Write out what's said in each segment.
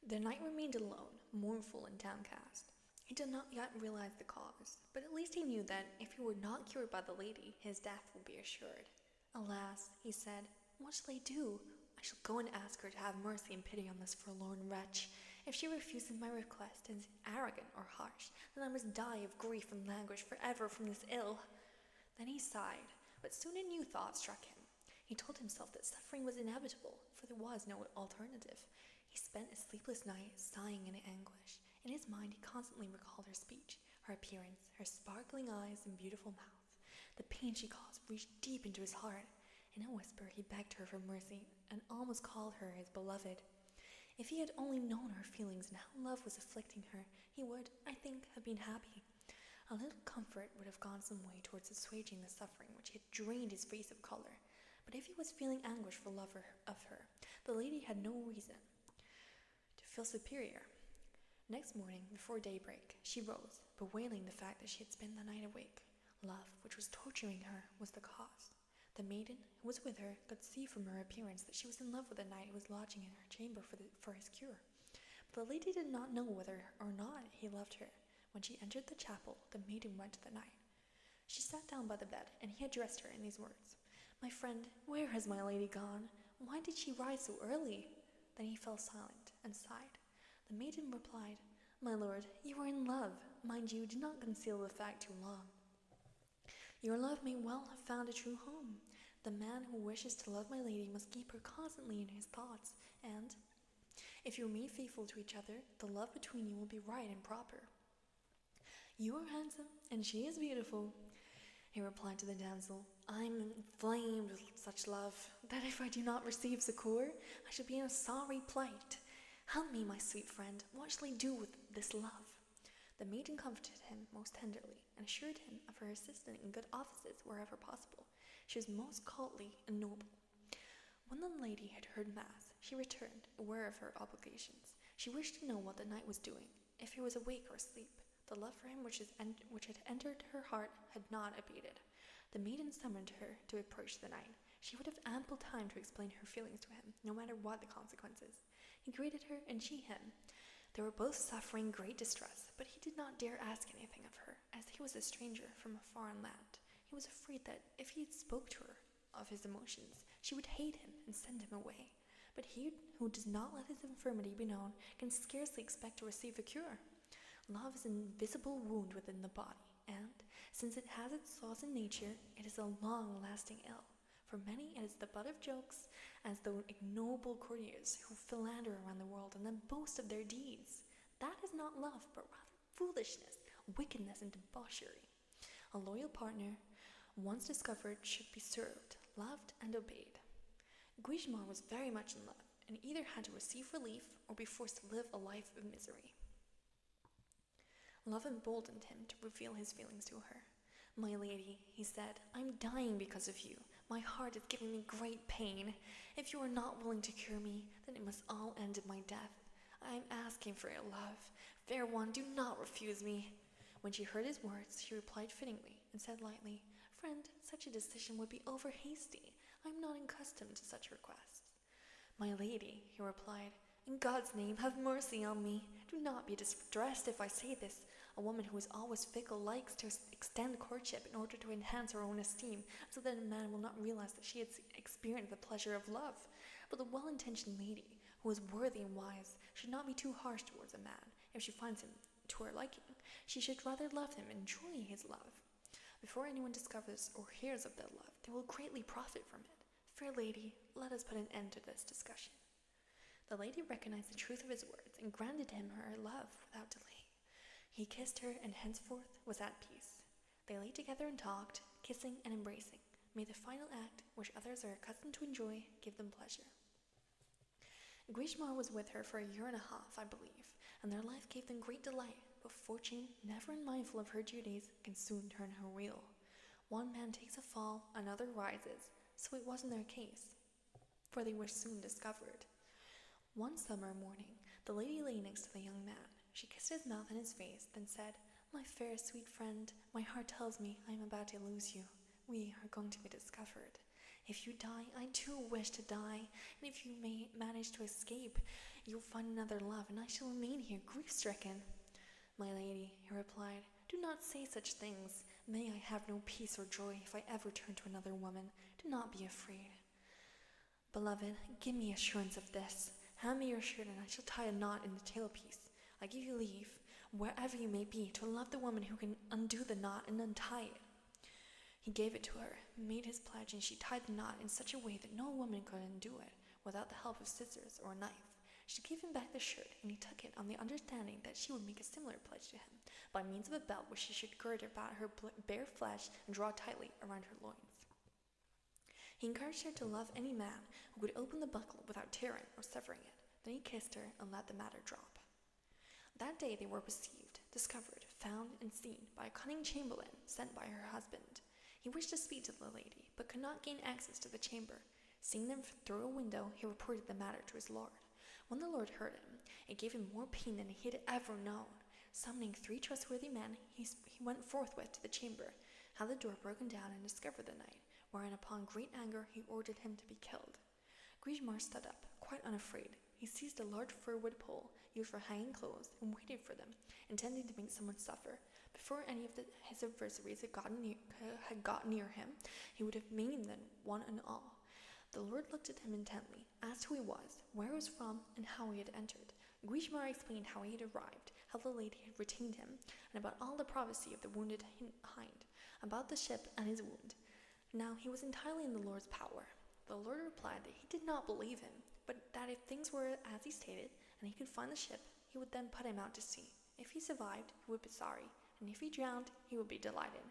The knight remained alone, mournful and downcast. He did not yet realize the cause, but at least he knew that if he were not cured by the lady, his death would be assured. Alas, he said, what shall I do? I shall go and ask her to have mercy and pity on this forlorn wretch. If she refuses my request and is arrogant or harsh, then I must die of grief and languish forever from this ill. Then he sighed, but soon a new thought struck him. He told himself that suffering was inevitable, for there was no alternative. He spent a sleepless night sighing in anguish. In his mind he constantly recalled her speech, her appearance, her sparkling eyes and beautiful mouth. The pain she caused reached deep into his heart. In a whisper he begged her for mercy and almost called her his beloved. If he had only known her feelings and how love was afflicting her, he would, I think, have been happy. A little comfort would have gone some way towards assuaging the suffering which had drained his face of color. But if he was feeling anguish for love of her, the lady had no reason to feel superior. Next morning, before daybreak, she rose, bewailing the fact that she had spent the night awake. Love, which was torturing her, was the cause. The maiden who was with her could see from her appearance that she was in love with the knight who was lodging in her chamber for his cure. But the lady did not know whether or not he loved her. When she entered the chapel, the maiden went to the knight. She sat down by the bed, and he addressed her in these words. My friend, where has my lady gone? Why did she rise so early? Then he fell silent and sighed. The maiden replied, my lord, you are in love. Mind you, do not conceal the fact too long. Your love may well have found a true home. The man who wishes to love my lady must keep her constantly in his thoughts, and if you remain faithful to each other, the love between you will be right and proper. You are handsome, and she is beautiful, he replied to the damsel. I am inflamed with such love, that if I do not receive succour, I shall be in a sorry plight. Help me, my sweet friend, what shall I do with this love? The maiden comforted him most tenderly, and assured him of her assistance in good offices wherever possible. She was most courtly and noble. When the lady had heard mass, she returned, aware of her obligations. She wished to know what the knight was doing, if he was awake or asleep. The love for him which had entered her heart had not abated. The maiden summoned her to approach the knight. She would have ample time to explain her feelings to him, no matter what the consequences. He greeted her, and she him. They were both suffering great distress, but he did not dare ask anything of her, as he was a stranger from a foreign land. He was afraid that if he spoke to her of his emotions, she would hate him and send him away. But he who does not let his infirmity be known can scarcely expect to receive a cure. Love is an invisible wound within the body, and, since it has its source in nature, it is a long-lasting ill. For many it is the butt of jokes, as though ignoble courtiers who philander around the world and then boast of their deeds. That is not love, but rather foolishness, wickedness, and debauchery. A loyal partner, once discovered, should be served, loved, and obeyed. Guigemar was very much in love, and either had to receive relief or be forced to live a life of misery. Love emboldened him to reveal his feelings to her. My lady, he said, I am dying because of you. My heart is giving me great pain. If you are not willing to cure me, then it must all end in my death. I am asking for your love. Fair one, do not refuse me. When she heard his words, she replied fittingly and said lightly, Friend, such a decision would be over hasty. I am not accustomed to such requests. My lady, he replied, in God's name, have mercy on me. Do not be distressed if I say this. A woman who is always fickle likes to extend courtship in order to enhance her own esteem, so that a man will not realize that she has experienced the pleasure of love. But the well-intentioned lady, who is worthy and wise, should not be too harsh towards a man. If she finds him to her liking, she should rather love him and enjoy his love. Before anyone discovers or hears of that love, they will greatly profit from it. Fair lady, let us put an end to this discussion. The lady recognized the truth of his words and granted him her love without delay. He kissed her and henceforth was at peace. They lay together and talked, kissing and embracing. May the final act, which others are accustomed to enjoy, give them pleasure. Guigemar was with her for 1.5 years, I believe, and their life gave them great delight, but fortune, never unmindful of her duties, can soon turn her wheel. One man takes a fall, another rises, so it was in their case, for they were soon discovered. One summer morning, the lady lay next to the young man. She kissed his mouth and his face, then said, My fair, sweet friend, my heart tells me I am about to lose you. We are going to be discovered. If you die, I too wish to die, and if you may manage to escape, You'll find another love, and I shall remain here grief-stricken. My lady, he replied, do not say such things. May I have no peace or joy if I ever turn to another woman. Do not be afraid. Beloved, give me assurance of this. Hand me your shirt, and I shall tie a knot in the tailpiece. I give you leave, wherever you may be, to love the woman who can undo the knot and untie it. He gave it to her, made his pledge, and she tied the knot in such a way that no woman could undo it without the help of scissors or a knife. She gave him back the shirt, and he took it on the understanding that she would make a similar pledge to him, by means of a belt which she should gird about her bare flesh and draw tightly around her loins. He encouraged her to love any man who could open the buckle without tearing or severing it. Then he kissed her and let the matter drop. That day they were received, discovered, found, and seen by a cunning chamberlain sent by her husband. He wished to speak to the lady, but could not gain access to the chamber. Seeing them through a window, he reported the matter to his lord. When the lord heard him, it gave him more pain than he had ever known. Summoning 3 trustworthy men, he went forthwith to the chamber, had the door broken down, and discovered the knight, wherein upon great anger he ordered him to be killed. Guigemar stood up, quite unafraid. He seized a large firwood pole used for hanging clothes and waited for them, intending to make someone suffer. Before any of his adversaries had got near him, he would have maimed them one and all. The lord looked at him intently, asked who he was, where he was from, and how he had entered. Guigemar explained how he had arrived, how the lady had retained him, and about all the prophecy of the wounded hind, about the ship and his wound. Now he was entirely in the lord's power. The lord replied that he did not believe him, but that if things were as he stated, and he could find the ship, he would then put him out to sea. If he survived, he would be sorry, and if he drowned, he would be delighted.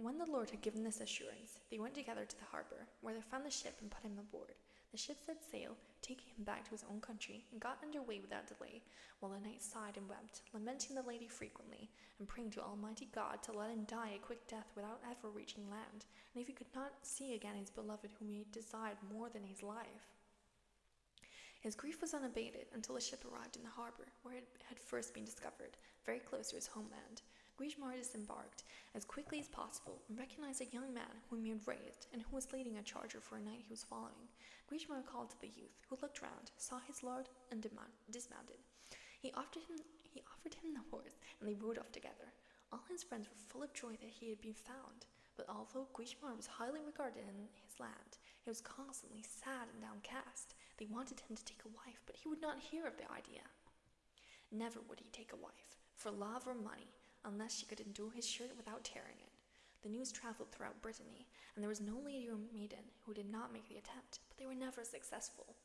When the lord had given this assurance, they went together to the harbor, where they found the ship and put him aboard. The ship set sail, taking him back to his own country, and got under way without delay, while the knight sighed and wept, lamenting the lady frequently, and praying to Almighty God to let him die a quick death without ever reaching land, and if he could not see again his beloved whom he desired more than his life. His grief was unabated until the ship arrived in the harbor, where it had first been discovered, very close to his homeland. Guigemar disembarked as quickly as possible and recognized a young man whom he had raised and who was leading a charger for a knight he was following. Guigemar called to the youth, who looked round, saw his lord, and dismounted. He offered him the horse, and they rode off together. All his friends were full of joy that he had been found, but although Guigemar was highly regarded in his land, he was constantly sad and downcast. They wanted him to take a wife, but he would not hear of the idea. Never would he take a wife, for love or money, unless she could undo his shirt without tearing it. The news traveled throughout Brittany, and there was no lady or maiden who did not make the attempt, but they were never successful.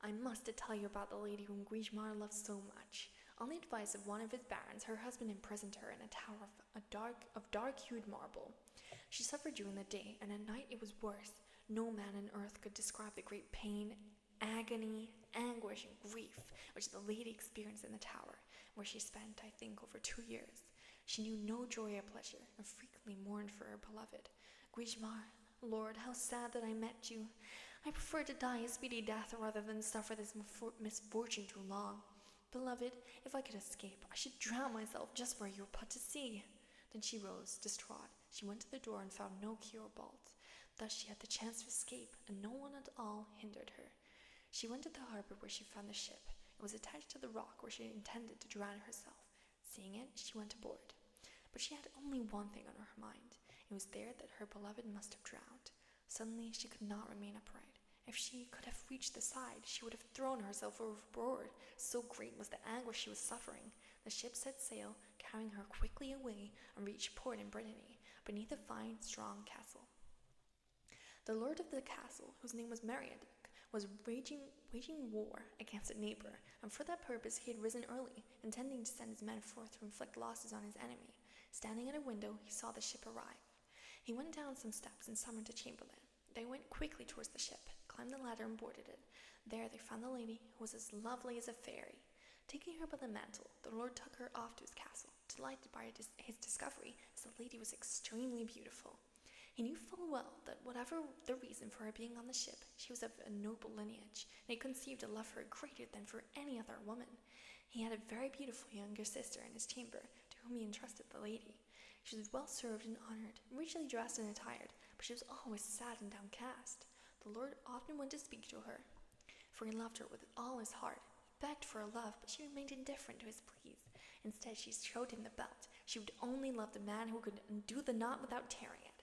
I must tell you about the lady whom Guigemar loved so much. On the advice of one of his barons, her husband imprisoned her in a tower of dark-hued marble. She suffered during the day, and at night it was worse. No man on earth could describe the great pain, agony, anguish, and grief which the lady experienced in the tower, where she spent, I think, over 2 years. She knew no joy or pleasure, and frequently mourned for her beloved. Guigemar, Lord, how sad that I met you. I prefer to die a speedy death rather than suffer this misfortune too long. Beloved, if I could escape, I should drown myself just where you were put to sea. Then she rose, distraught. She went to the door and found no key or bolt. Thus she had the chance to escape, and no one at all hindered her. She went to the harbor where she found the ship. It was attached to the rock where she intended to drown herself. Seeing it, she went aboard. But she had only one thing on her mind. It was there that her beloved must have drowned. Suddenly, she could not remain upright. If she could have reached the side, she would have thrown herself overboard. So great was the anguish she was suffering. The ship set sail, carrying her quickly away, and reached port in Brittany, beneath a fine, strong castle. The lord of the castle, whose name was Meriadoc, was waging war against a neighbor, and for that purpose he had risen early, intending to send his men forth to inflict losses on his enemy. Standing at a window, he saw the ship arrive. He went down some steps and summoned a chamberlain. They went quickly towards the ship, climbed the ladder, and boarded it. There they found the lady, who was as lovely as a fairy. Taking her by the mantle, the lord took her off to his castle, delighted by his discovery, as the lady was extremely beautiful. He knew full well that whatever the reason for her being on the ship, she was of a noble lineage, and he conceived a love for her greater than for any other woman. He had a very beautiful younger sister in his chamber, to whom he entrusted the lady. She was well served and honored, richly dressed and attired, but she was always sad and downcast. The lord often went to speak to her, for he loved her with all his heart. begged for a love, but she remained indifferent to his pleas. Instead, she showed him the belt. She would only love the man who could undo the knot without tearing it.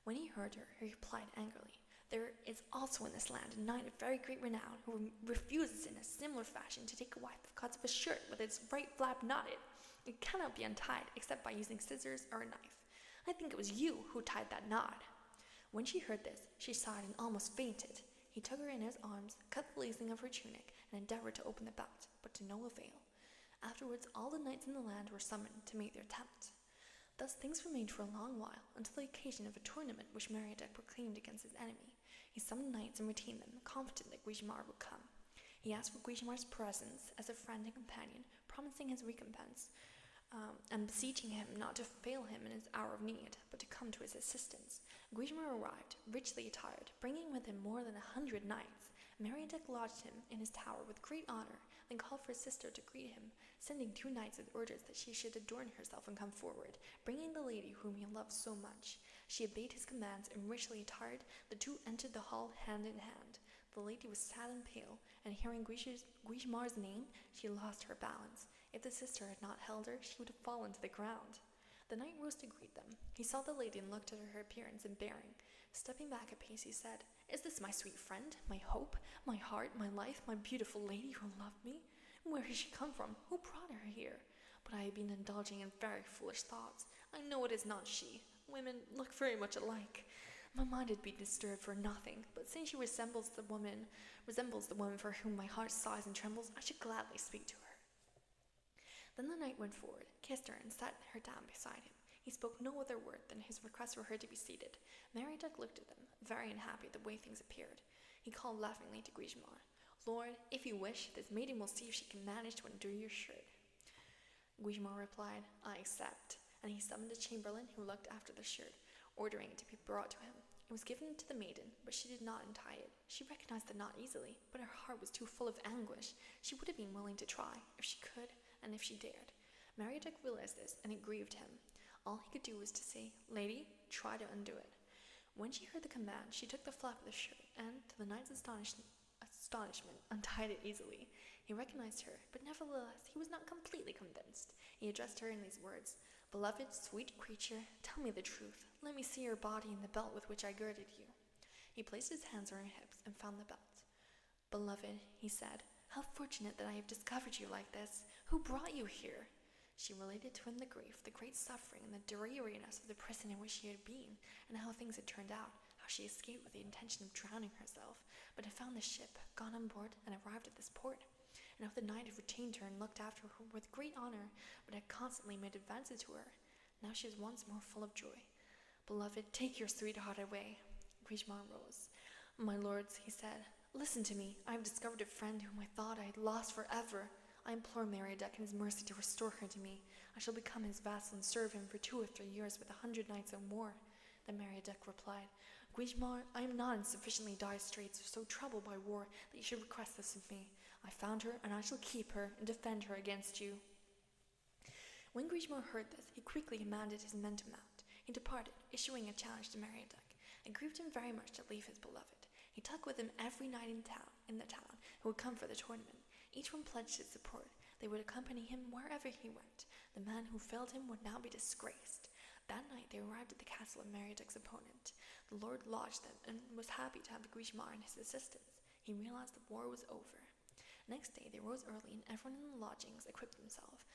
When he heard her, he replied angrily, "There is also in this land a knight of very great renown who refuses in a similar fashion to take a wife because of a shirt with its right flap knotted. It cannot be untied except by using scissors or a knife. I think it was you who tied that knot." When she heard this, she sighed and almost fainted. He took her in his arms, cut the lacing of her tunic, and endeavored to open the belt, but to no avail. Afterwards, all the knights in the land were summoned to make their attempt. Thus things remained for a long while, until the occasion of a tournament which Meriadoc proclaimed against his enemy. He summoned knights and retained them, confident that Guigemar would come. He asked for Guigemar's presence as a friend and companion, promising his recompense, and beseeching him not to fail him in his hour of need, but to come to his assistance. Guigemar arrived, richly attired, bringing with him more than 100 knights. Meriadoc lodged him in his tower with great honor, then called for his sister to greet him, sending 2 knights with orders that she should adorn herself and come forward, bringing the lady whom he loved so much. She obeyed his commands, and richly attired, the 2 entered the hall hand in hand. The lady was sad and pale, and hearing Guigemar's name, she lost her balance. If the sister had not held her, she would have fallen to the ground. The knight rose to greet them. He saw the lady and looked at her appearance and bearing. Stepping back a pace, he said, "Is this my sweet friend, my hope, my heart, my life, my beautiful lady who loved me? Where has she come from? Who brought her here? But I have been indulging in very foolish thoughts. I know it is not she. Women look very much alike. My mind had been disturbed for nothing, but since she resembles the woman for whom my heart sighs and trembles, I should gladly speak to her." Then the knight went forward, kissed her, and sat her down beside him. He spoke no other word than his request for her to be seated. Meriadoc looked at them, very unhappy at the way things appeared. He called laughingly to Guigemar, "Lord, if you wish, this maiden will see if she can manage to undo your shirt." Guigemar replied, "I accept," and he summoned a chamberlain who looked after the shirt, ordering it to be brought to him. It was given to the maiden, but she did not untie it. She recognized the knot easily, but her heart was too full of anguish. She would have been willing to try, if she could, and if she dared. Meriadoc realized this, and it grieved him. All he could do was to say, "Lady, try to undo it." When she heard the command, she took the flap of the shirt, and, to the knight's astonishment, untied it easily. He recognized her, but nevertheless he was not completely convinced. He addressed her in these words, "Beloved, sweet creature, tell me the truth. Let me see your body and the belt with which I girded you." He placed his hands on her hips and found the belt. "Beloved," he said, "how fortunate that I have discovered you like this. Who brought you here?" She related to him the grief, the great suffering, and the dreariness of the prison in which she had been, and how things had turned out, how she escaped with the intention of drowning herself, but had found the ship, gone on board, and arrived at this port, and how the knight had retained her and looked after her with great honor, but had constantly made advances to her. Now she was once more full of joy. "Beloved, take your sweetheart away." Guigemar rose. "My lords," he said, "listen to me. I have discovered a friend whom I thought I had lost forever. I implore Meriadoc in his mercy to restore her to me. I shall become his vassal and serve him for 2 or 3 years with 100 knights or more." Then Meriadoc replied, "Guigemar, I am not in sufficiently dire straits or so troubled by war that you should request this of me. I found her, and I shall keep her and defend her against you." When Guigemar heard this, he quickly commanded his men to mount. He departed, issuing a challenge to Meriadoc. It grieved him very much to leave his beloved. He took with him every knight in the town who would come for the tournament. Each one pledged his support. They would accompany him wherever he went. The man who failed him would now be disgraced. That night they arrived at the castle of Meridoc's opponent. The lord lodged them and was happy to have Guigemar and his assistants. He realized the war was over. Next day they rose early, and everyone in the lodgings equipped themselves,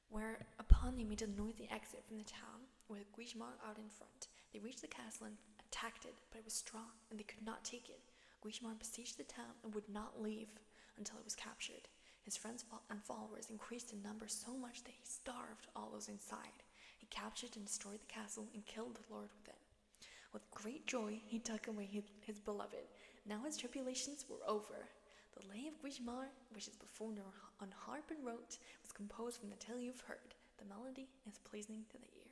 whereupon they made a noisy exit from the town, with Guigemar out in front. They reached the castle and attacked it, but it was strong, and they could not take it. Guigemar besieged the town and would not leave until it was captured. His friends and followers increased in number so much that he starved all those inside. He captured and destroyed the castle and killed the lord within. With great joy he took away his beloved. Now his tribulations were over. The Lay of Guigemar, which is performed on harp and rote, was composed from the tale you've heard. The melody is pleasing to the ear.